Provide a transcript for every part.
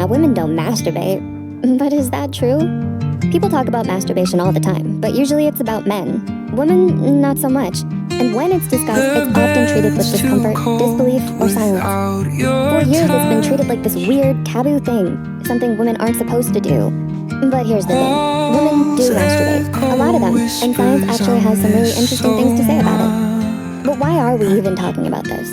yeah, women don't masturbate. But is that true? People talk about masturbation all the time, but usually it's about men. Women, not so much. And when it's discussed, it's often treated with discomfort, disbelief, or silence. For years, it's been treated like this weird, taboo thing, something women aren't supposed to do. But here's the thing. Women do masturbate. A lot of them. And science actually has some really interesting things to say about it. But why are we even talking about this?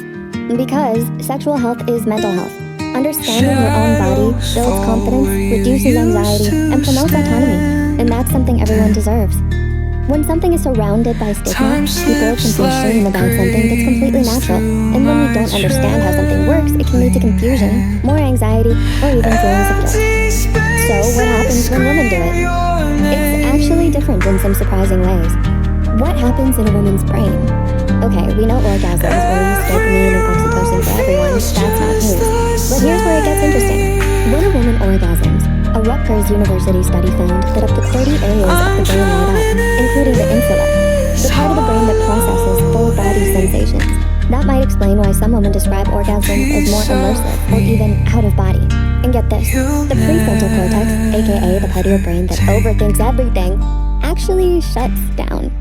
Because sexual health is mental health. Understanding your own body builds confidence, reduces anxiety, and promotes autonomy. And that's something everyone deserves. When something is surrounded by stigma, people can feel shame about something that's completely natural. And when we don't understand how something works, it can lead to confusion, more anxiety, or even feelings of guilt. So what happens when women do it? It's actually different in some surprising ways. What happens in a woman's brain? Okay, we know orgasms release dopamine and oxytocin for everyone. That's not news. But here's where it gets interesting. When a woman orgasms, a Rutgers University study found that up to 30 areas of the brain light up, including the insula, the part of the brain that processes full body sensations. That might explain why some women describe orgasms as more immersive or even out of body. And get this, the prefrontal cortex, aka the part of your brain that overthinks everything, actually shuts down.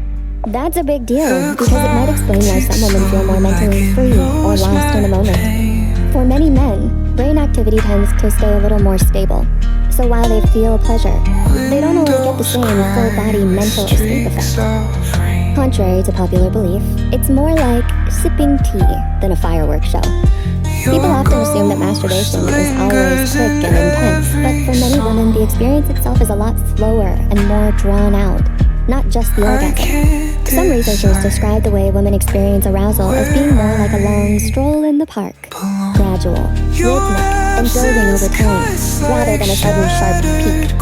That's a big deal because it might explain why some women feel more mentally free or lost in a moment. For many men, brain activity tends to stay a little more stable. So while they feel pleasure, they don't always get the same full-body mental escape effect. Contrary to popular belief, it's more like sipping tea than a fireworks show. People often assume that masturbation is always quick and intense, but for many women, the experience itself is a lot slower and more drawn out, not just the orgasm. Some researchers describe the way women experience arousal as being more like a long stroll in the park, gradual, rhythmic, and building over time, rather than a sudden sharp peak.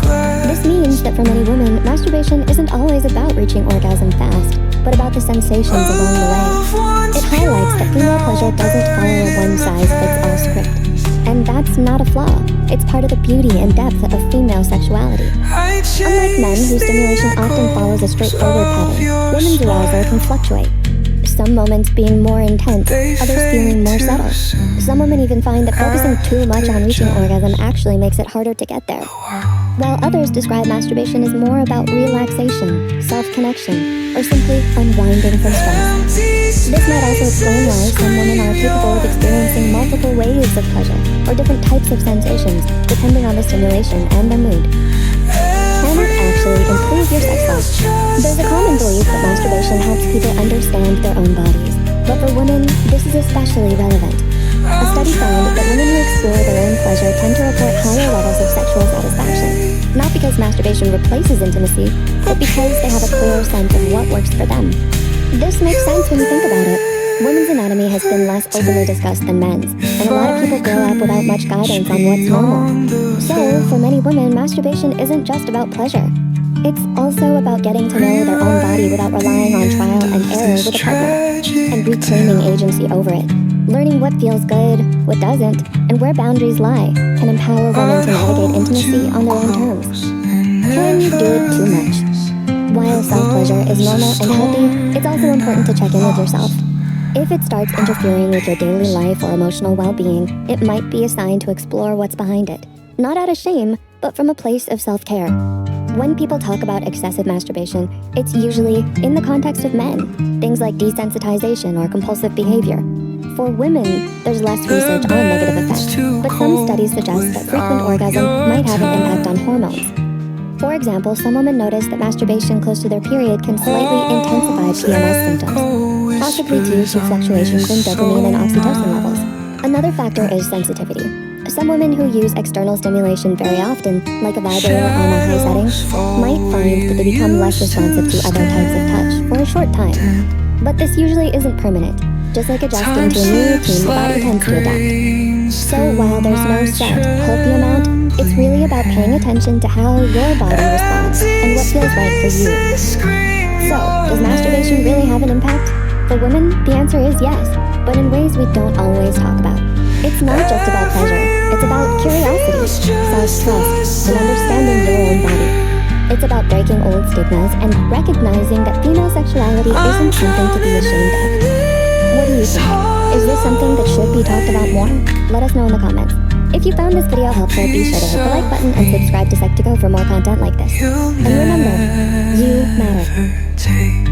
This means that for many women, masturbation isn't always about reaching orgasm fast, but about the sensations along the way. It highlights that female pleasure doesn't follow a one-size-fits-all script. And that's not a flaw. It's part of the beauty and depth of female sexuality. Unlike men, whose stimulation often follows a straightforward pattern, women's arousal can fluctuate. Some moments being more intense, others feeling more subtle. Some women even find that focusing too much on reaching orgasm actually makes it harder to get there. While others describe masturbation as more about relaxation, self-connection, or simply unwinding from stress. This might also explain why some women are capable of experiencing multiple waves of pleasure, or different types of sensations, depending on the stimulation and their mood. Can it actually improve your sex life? There's a common belief that masturbation helps people understand their own bodies, but for women, this is especially relevant. A study found that women who explore their own pleasure tend to report higher levels of sexual satisfaction, not because masturbation replaces intimacy, but because they have a clearer sense of what works for them. This makes sense when you think about it. Women's anatomy has been less openly discussed than men's, and a lot of people grow up without much guidance on what's normal. So, for many women, masturbation isn't just about pleasure. It's also about getting to know their own body without relying on trial and error with a partner, and reclaiming agency over it. Learning what feels good, what doesn't, and where boundaries lie can empower women to navigate intimacy on their own terms. Can you do it too much? While self-pleasure is normal and healthy, it's also important to check in with yourself. If it starts interfering with your daily life or emotional well-being, it might be a sign to explore what's behind it. Not out of shame, but from a place of self-care. When people talk about excessive masturbation, it's usually in the context of men, things like desensitization or compulsive behavior. For women, there's less research on negative effects, but some studies suggest that frequent orgasm might have an impact on hormones. For example, some women notice that masturbation close to their period can slightly intensify PMS symptoms, possibly due to fluctuations in dopamine and oxytocin levels. Another factor is sensitivity. Some women who use external stimulation very often, like a vibrator on a high setting, might find that they become less responsive to other types of touch for a short time. But this usually isn't permanent. Just like adjusting to a new routine, the body tends to adapt. So while there's no set, healthy amount, it's really about paying attention to how your body responds and what feels right for you. So, does masturbation really have an impact? For women, the answer is yes, but in ways we don't always talk about. It's not just about pleasure, it's about curiosity, self-trust, and understanding your own body. It's about breaking old stigmas and recognizing that female sexuality isn't something to be ashamed of. What do you think? Is this something that should be talked about more? Let us know in the comments. If you found this video helpful, be sure to hit the like button and subscribe to Psych2Go for more content like this. And remember, you matter.